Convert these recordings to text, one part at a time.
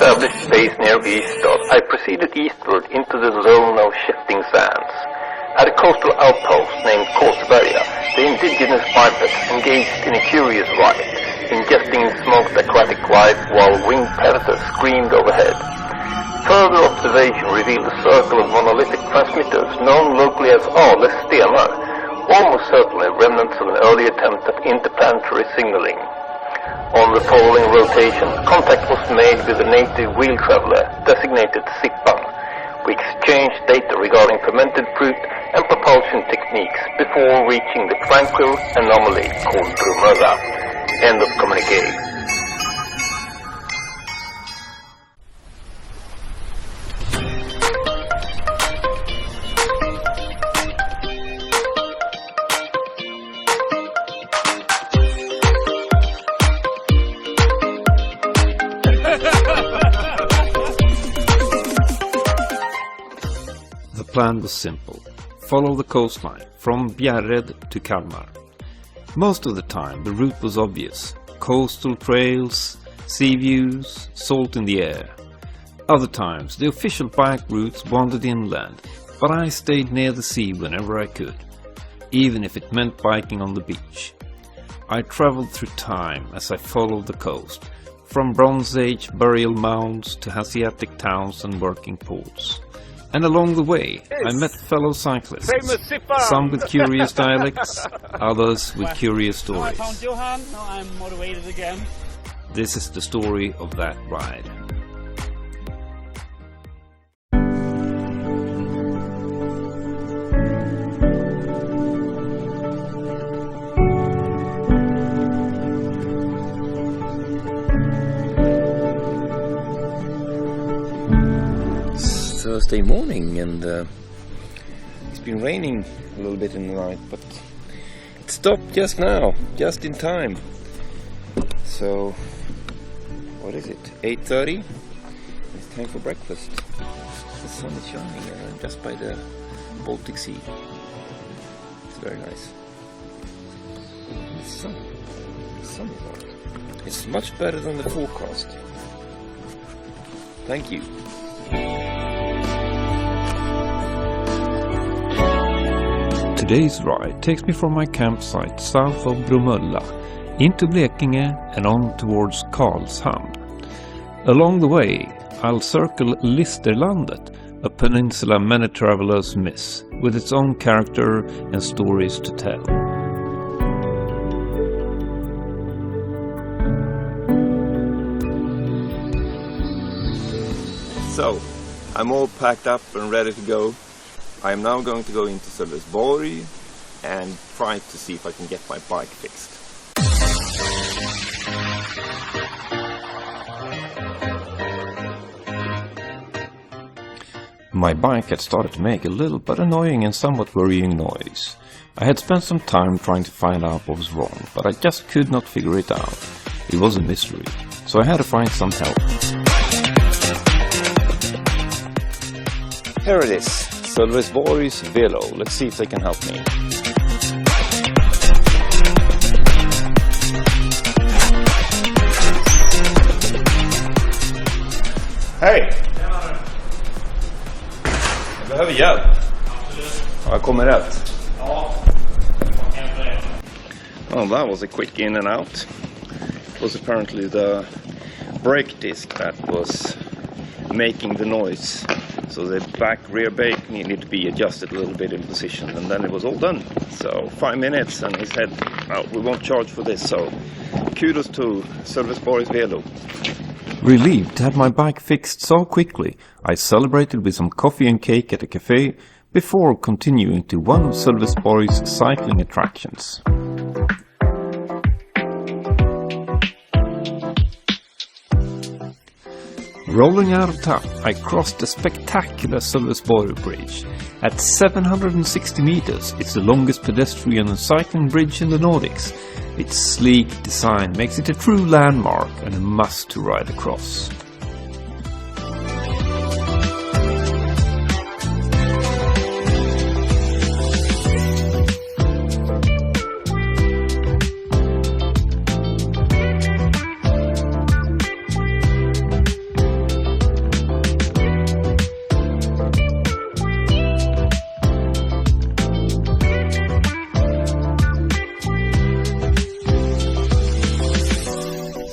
established base near Ystad, I proceeded eastward into the zone of shifting sands. At a coastal outpost named Korsberga, the indigenous bipeds engaged in a curious rite, ingesting smoked aquatic life while winged predators screamed overhead. Further observation revealed a circle of monolithic transmitters known locally as Listerlandet, almost certainly remnants of an early attempt at interplanetary signaling. On the following rotation, contact was made with a native wheel traveler designated Sippan. We exchanged data regarding fermented fruit and propulsion techniques before reaching the tranquil anomaly called Bromölla. End of communique. The plan was simple. Follow the coastline from BIKER to Kalmar. Most of the time the route was obvious. Coastal trails, sea views, salt in the air. Other times the official bike routes wandered inland, but I stayed near the sea whenever I could, even if it meant biking on the beach. I traveled through time as I followed the coast, from Bronze Age burial mounds to Asiatic towns and working ports. And along the way, I met fellow cyclists, some with curious dialects, others with curious stories. I found Johan, now I'm motivated again. This is the story of that ride. Thursday morning, and it's been raining a little bit in the night, but it stopped just now, just in time. So what is it, 8:30? It's time for breakfast. The sun is shining just by the Baltic Sea. It's very nice. It's sunny. It's sunny out. It's much better than the forecast. Thank you. Today's ride takes me from my campsite south of Bromölla into Blekinge and on towards Karlshamn. Along the way, I'll circle Listerlandet, a peninsula many travelers miss, with its own character and stories to tell. So, I'm all packed up and ready to go. I am now going to go into Sölvesborg and try to see if I can get my bike fixed. My bike had started to make a little but annoying and somewhat worrying noise. I had spent some time trying to find out what was wrong, but I just could not figure it out. It was a mystery, so I had to find some help. Here it is, Sölvesborg's Velo. Let's see if they can help me. Hej! Jag behöver hjälp. Har jag kommit rätt? Ja. Well, that was a quick in and out. It was apparently the brake disc that was making the noise. So the rear brake needed to be adjusted a little bit in position, and then it was all done. So 5 minutes, and he said, well, we won't charge for this, so kudos to Sölvesborg's Velo. Relieved to have my bike fixed so quickly, I celebrated with some coffee and cake at a cafe before continuing to one of Sölvesborg's cycling attractions. Rolling out of town, I crossed the spectacular Sölvesborg Bridge. At 760 meters, it's the longest pedestrian and cycling bridge in the Nordics. Its sleek design makes it a true landmark and a must to ride across.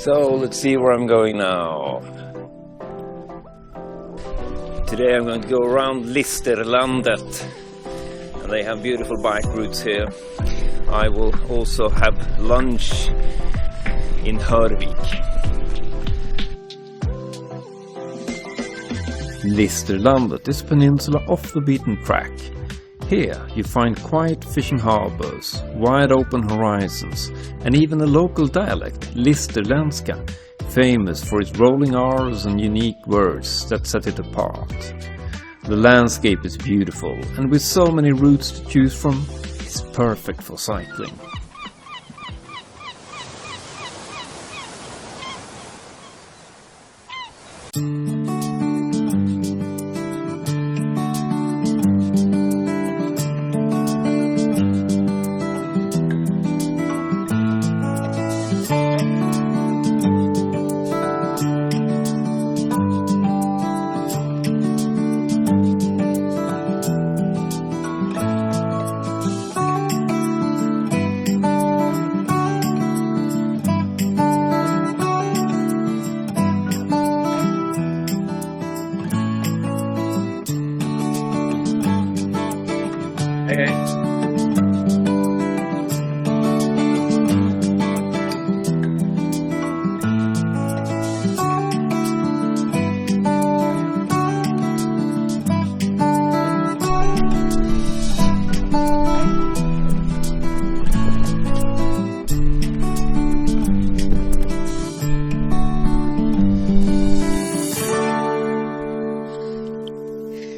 So let's see where I'm going now. Today I'm going to go around Listerlandet, and they have beautiful bike routes here. I will also have lunch in Hörvik. Listerlandet is a peninsula off the beaten track. Here you find quiet fishing harbours, wide open horizons, and even a local dialect, Listerländska, famous for its rolling R's and unique words that set it apart. The landscape is beautiful, and with so many routes to choose from, it's perfect for cycling.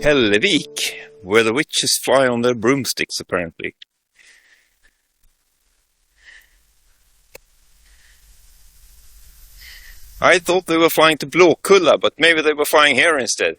Hellevik, where the witches fly on their broomsticks apparently. I thought they were flying to Blåkulla, but maybe they were flying here instead.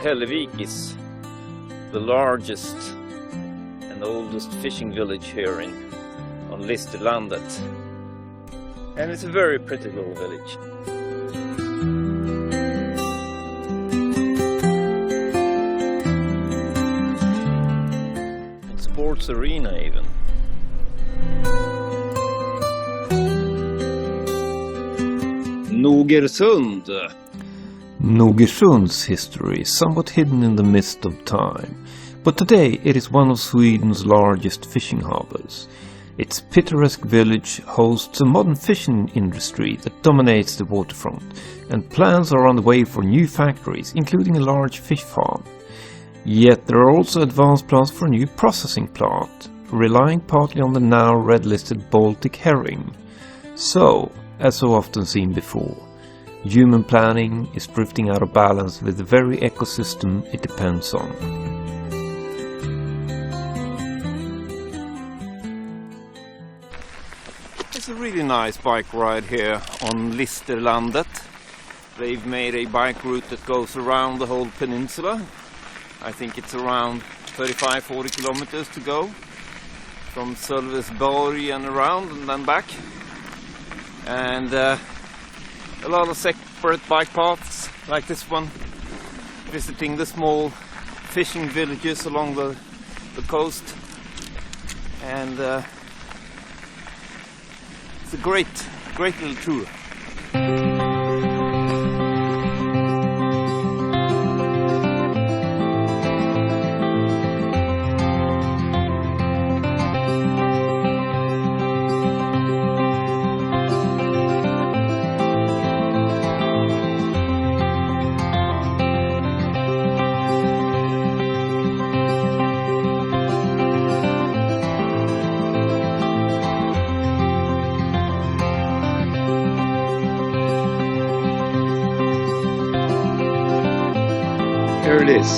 Hellevik is the largest and oldest fishing village here on Listerlandet, and it's a very pretty little village. And sports arena even. Nogersund. Nogersund's history is somewhat hidden in the mist of time, but today it is one of Sweden's largest fishing harbours. Its picturesque village hosts a modern fishing industry that dominates the waterfront, and plans are on the way for new factories, including a large fish farm. Yet there are also advanced plans for a new processing plant, relying partly on the now red-listed Baltic herring. So, as so often seen before, human planning is drifting out of balance with the very ecosystem it depends on. It's a really nice bike ride here on Listerlandet. They've made a bike route that goes around the whole peninsula. I think it's around 35-40 kilometers to go from Sölvesborg and around and then back. And a lot of separate bike paths like this one, visiting the small fishing villages along the coast, and it's a great little tour. There it is.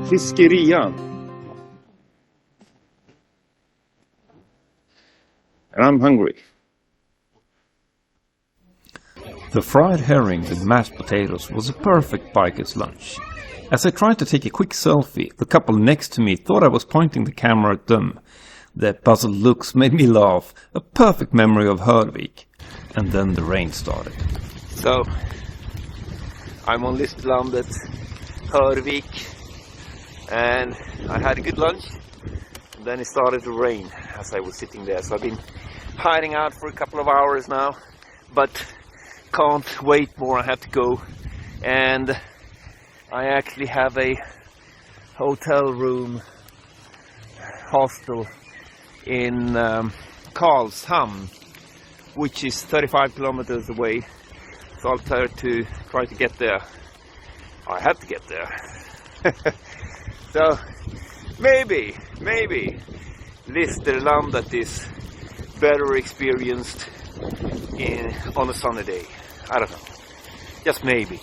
Fiskerian. And I'm hungry. The fried herring with mashed potatoes was a perfect biker's lunch. As I tried to take a quick selfie, the couple next to me thought I was pointing the camera at them. Their puzzled looks made me laugh, a perfect memory of Hörvik. And then the rain started. So, I'm on Listerlandet, Hörvik, and I had a good lunch. And then it started to rain as I was sitting there. So I've been hiding out for a couple of hours now, but can't wait more. I have to go. And I actually have a hotel room hostel in Karlshamn, which is 35 kilometers away. So I'll try to get there. I have to get there. So maybe Listerlandet is better experienced on a sunny day. I don't know. Just maybe.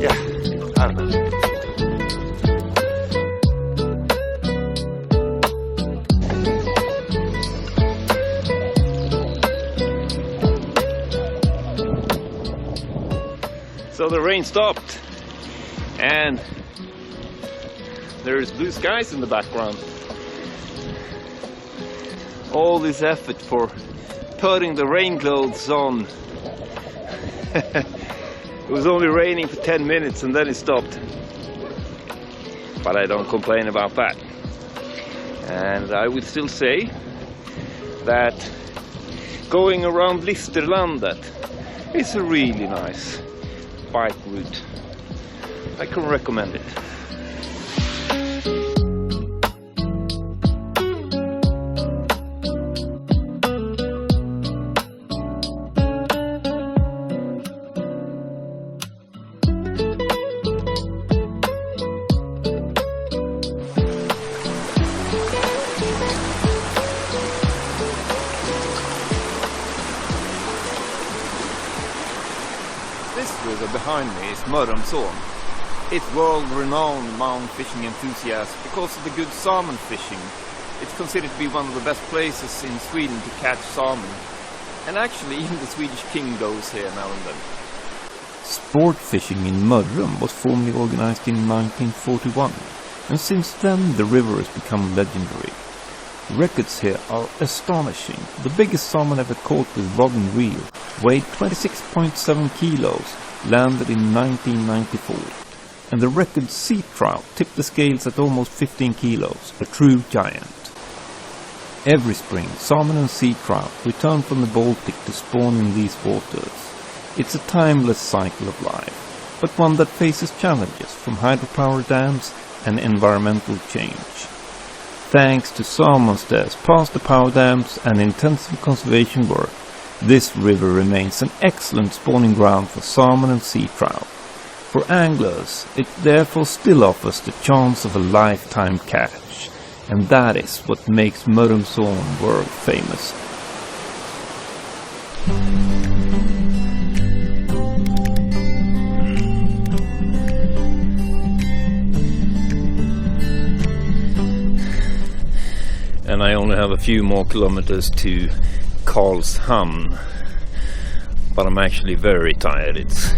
Yeah, I don't know. So the rain stopped and there's blue skies in the background. All this effort for putting the rain clothes on. It was only raining for 10 minutes and then it stopped. But I don't complain about that. And I would still say that going around Listerlandet is a really nice bike route. I can recommend it. This river behind me is Mörrumsån. It's world-renowned among fishing enthusiasts because of the good salmon fishing. It's considered to be one of the best places in Sweden to catch salmon. And actually even the Swedish king goes here now and then. Sport fishing in Mörrum was formally organized in 1941, and since then the river has become legendary. Records here are astonishing. The biggest salmon ever caught with rod and reel weighed 26.7 kilos, landed in 1994. And the record sea trout tipped the scales at almost 15 kilos, a true giant. Every spring, salmon and sea trout return from the Baltic to spawn in these waters. It's a timeless cycle of life, but one that faces challenges from hydropower dams and environmental change. Thanks to salmon stairs past the power dams and intensive conservation work, this river remains an excellent spawning ground for salmon and sea trout. For anglers, it therefore still offers the chance of a lifetime catch, and that is what makes Mörrumsån world famous. And I only have a few more kilometers to Karlshamn, but I'm actually very tired. It's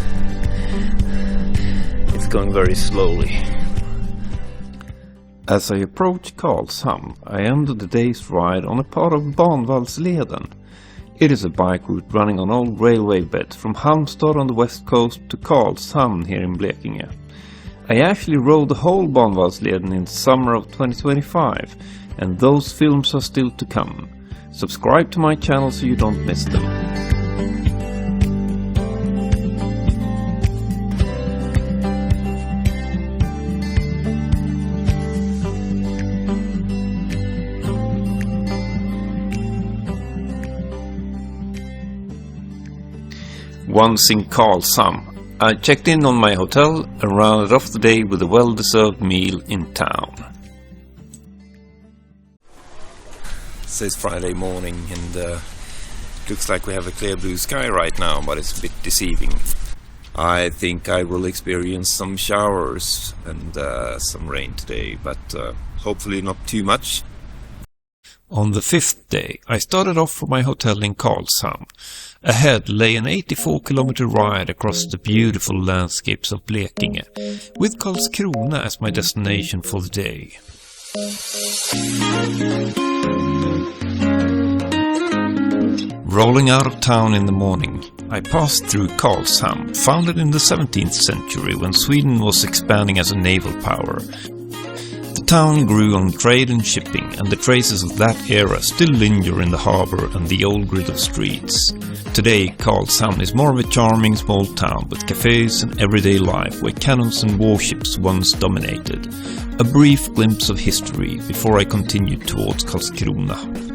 going very slowly. As I approach Karlshamn, I ended the day's ride on a part of Banvallsleden. It is a bike route running on old railway beds from Halmstad on the west coast to Karlshamn here in Blekinge. I actually rode the whole Banvallsleden in the summer of 2025, and those films are still to come. Subscribe to my channel so you don't miss them. Once in Karlshamn, I checked in on my hotel and rounded off the day with a well-deserved meal in town. says Friday morning, and looks like we have a clear blue sky right now, but it's a bit deceiving. I think I will experience some showers and some rain today, but hopefully not too much. On the fifth day, I started off from my hotel in Karlshamn. Ahead lay an 84-kilometer ride across the beautiful landscapes of Blekinge, with Karlskrona as my destination for the day. Rolling out of town in the morning, I passed through Karlshamn, founded in the 17th century when Sweden was expanding as a naval power. The town grew on trade and shipping, and the traces of that era still linger in the harbour and the old grid of streets. Today, Karlshamn is more of a charming small town with cafes and everyday life where cannons and warships once dominated. A brief glimpse of history before I continued towards Karlskrona.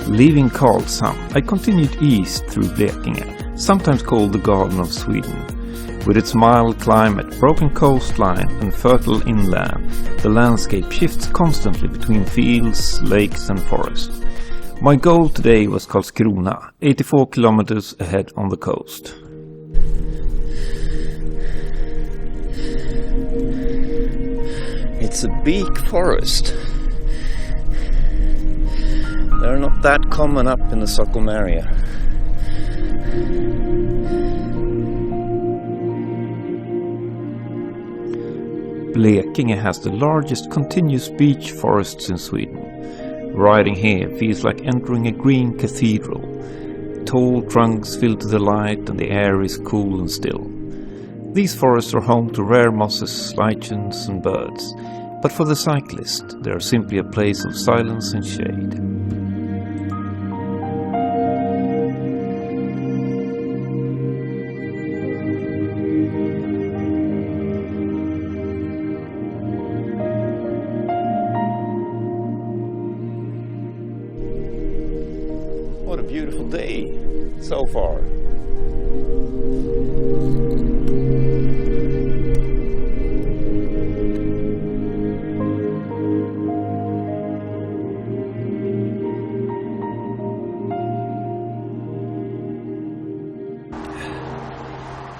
Leaving Karlshamn, I continued east through Blekinge, sometimes called the Garden of Sweden. With its mild climate, broken coastline and fertile inland, the landscape shifts constantly between fields, lakes and forest. My goal today was Karlskrona, 84 kilometers ahead on the coast. It's a beech forest. They're not that common up in the Stockholm area. Blekinge has the largest continuous beech forests in Sweden. Riding here feels like entering a green cathedral. Tall trunks filter the light and the air is cool and still. These forests are home to rare mosses, lichens and birds, but for the cyclist they are simply a place of silence and shade. What a beautiful day so far.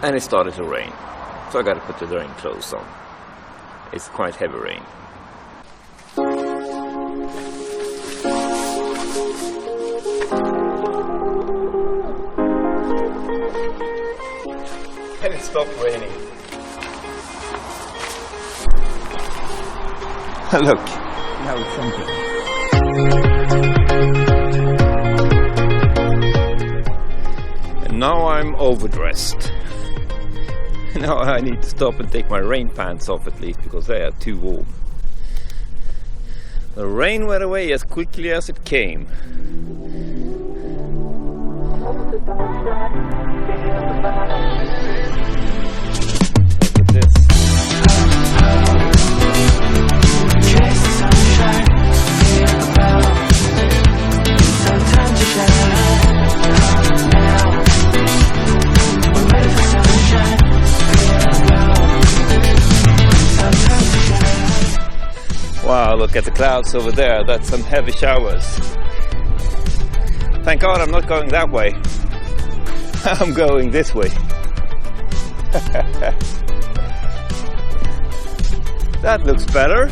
And it started to rain, so I gotta put the rain clothes on. It's quite heavy rain. And it stopped raining. Look, now it's sinking. And now I'm overdressed. Now I need to stop and take my rain pants off at least, because they are too warm. The rain went away as quickly as it came. Look at this. Wow, look at the clouds over there. That's some heavy showers. Thank God I'm not going that way. I'm going this way. That looks better.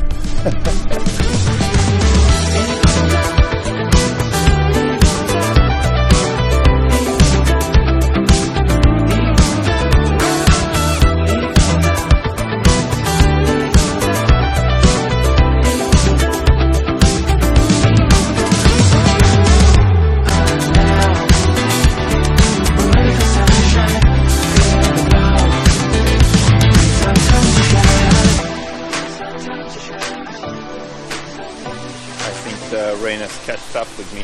has catched up with me.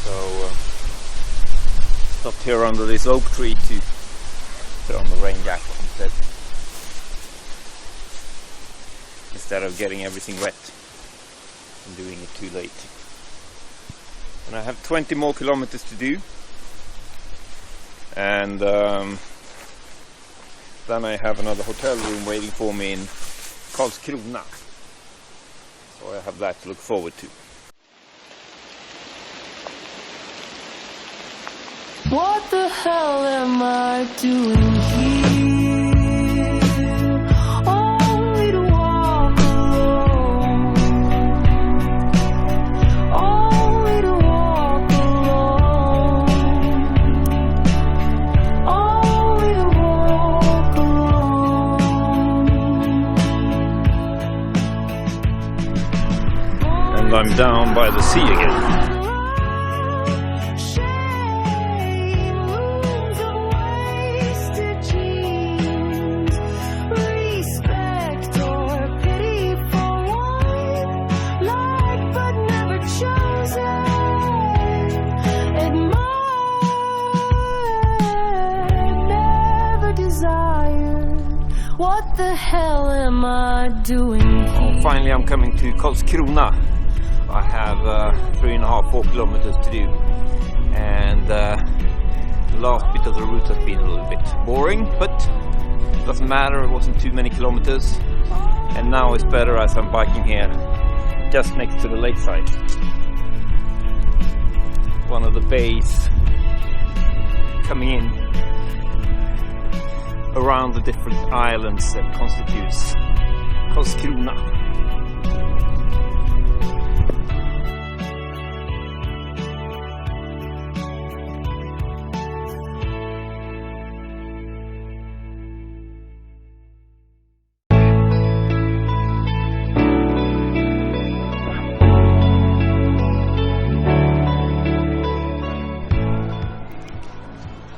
So stopped here under this oak tree to put on the rain jacket instead of getting everything wet and doing it too late. And I have 20 more kilometers to do, and then I have another hotel room waiting for me in Karlskrona, so I have that to look forward to. What the hell am I doing here? Only to walk alone. Only to walk alone. Only to walk alone. And I'm down by the sea again. What the hell am I doing here? Finally I'm coming to Karlskrona. I have 3.5-4 kilometers to do, and the last bit of the route has been a little bit boring, but it doesn't matter, it wasn't too many kilometers, and now it's better as I'm biking here just next to the lakeside. One of the bays coming in around the different islands that constitutes Karlskrona.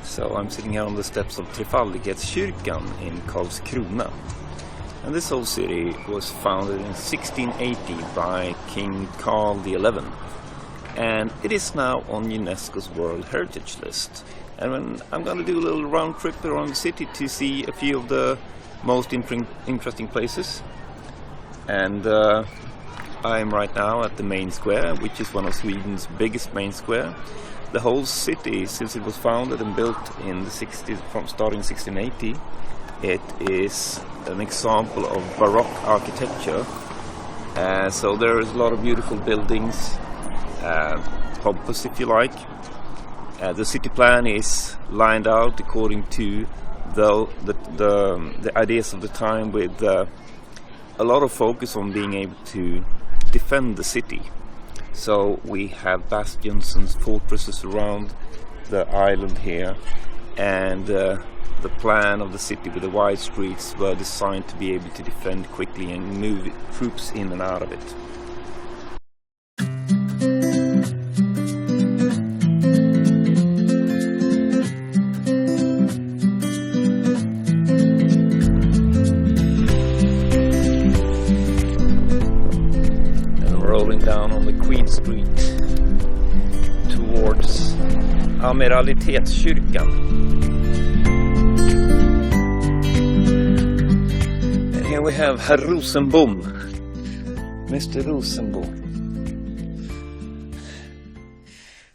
So I'm sitting here on the steps of Trefaldighetskyrkan in Karlskrona. And this old city was founded in 1680 by King Karl XI. And it is now on UNESCO's World Heritage List. And I'm going to do a little round trip around the city to see a few of the most interesting places. And I'm right now at the main square, which is one of Sweden's biggest main square. The whole city, since it was founded and built in the 60s, starting 1680, it is an example of Baroque architecture. So there is a lot of beautiful buildings, pompous if you like. The city plan is lined out according to the ideas of the time, with a lot of focus on being able to defend the city. So we have bastions and fortresses around the island here, and the plan of the city with the wide streets were designed to be able to defend quickly and move troops in and out of it. Rolling down on the Queen Street towards Amiralitetskyrkan. And here we have Herr Rosenbom, Mr. Rosenbom.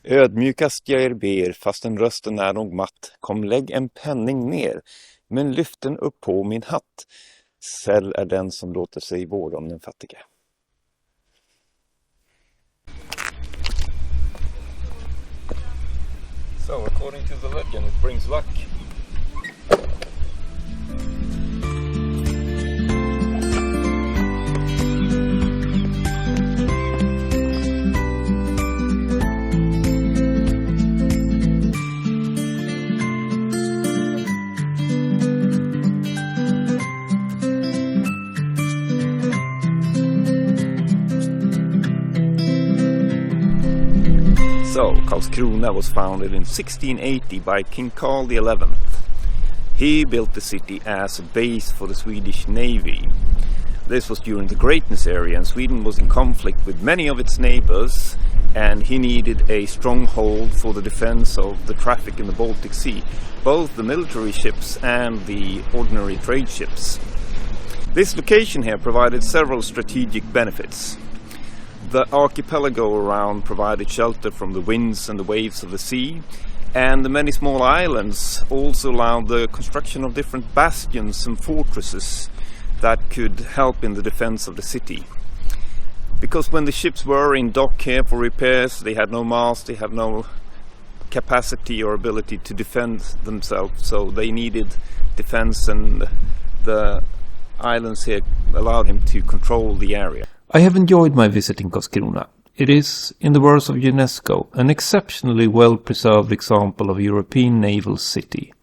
Ödmjukast jag er ber, fastän rösten är nog matt. Kom, lägg en penning ner, men lyft den upp på min hatt. Säll är den som låter sig vårda om den fattiga. So, according to the legend, it brings luck. So, Karlskrona was founded in 1680 by King Karl XI. He built the city as a base for the Swedish Navy. This was during the Greatness area, and Sweden was in conflict with many of its neighbors, and he needed a stronghold for the defense of the traffic in the Baltic Sea, both the military ships and the ordinary trade ships. This location here provided several strategic benefits. The archipelago around provided shelter from the winds and the waves of the sea, and the many small islands also allowed the construction of different bastions and fortresses that could help in the defense of the city. Because when the ships were in dock here for repairs, they had no mast, they had no capacity or ability to defend themselves, so they needed defense, and the islands here allowed him to control the area. I have enjoyed my visit in Karlskrona. It is, in the words of UNESCO, an exceptionally well-preserved example of a European naval city.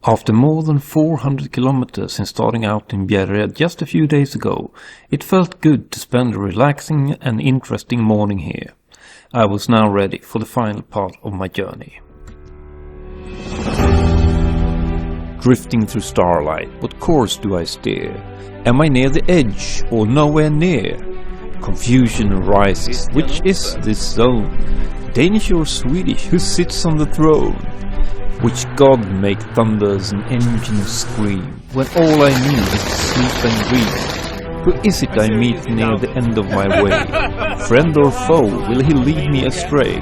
After more than 400 kilometers since starting out in BIKER just a few days ago, it felt good to spend a relaxing and interesting morning here. I was now ready for the final part of my journey. Drifting through starlight, what course do I steer? Am I near the edge or nowhere near? Confusion arises. Which is this zone? Danish or Swedish? Who sits on the throne? Which god make thunders and engines scream, when all I need is to sleep and dream? Who is it I meet near the end of my way? Friend or foe, will he lead me astray?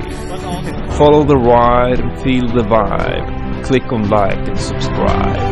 Follow the ride and feel the vibe. Click on like and subscribe.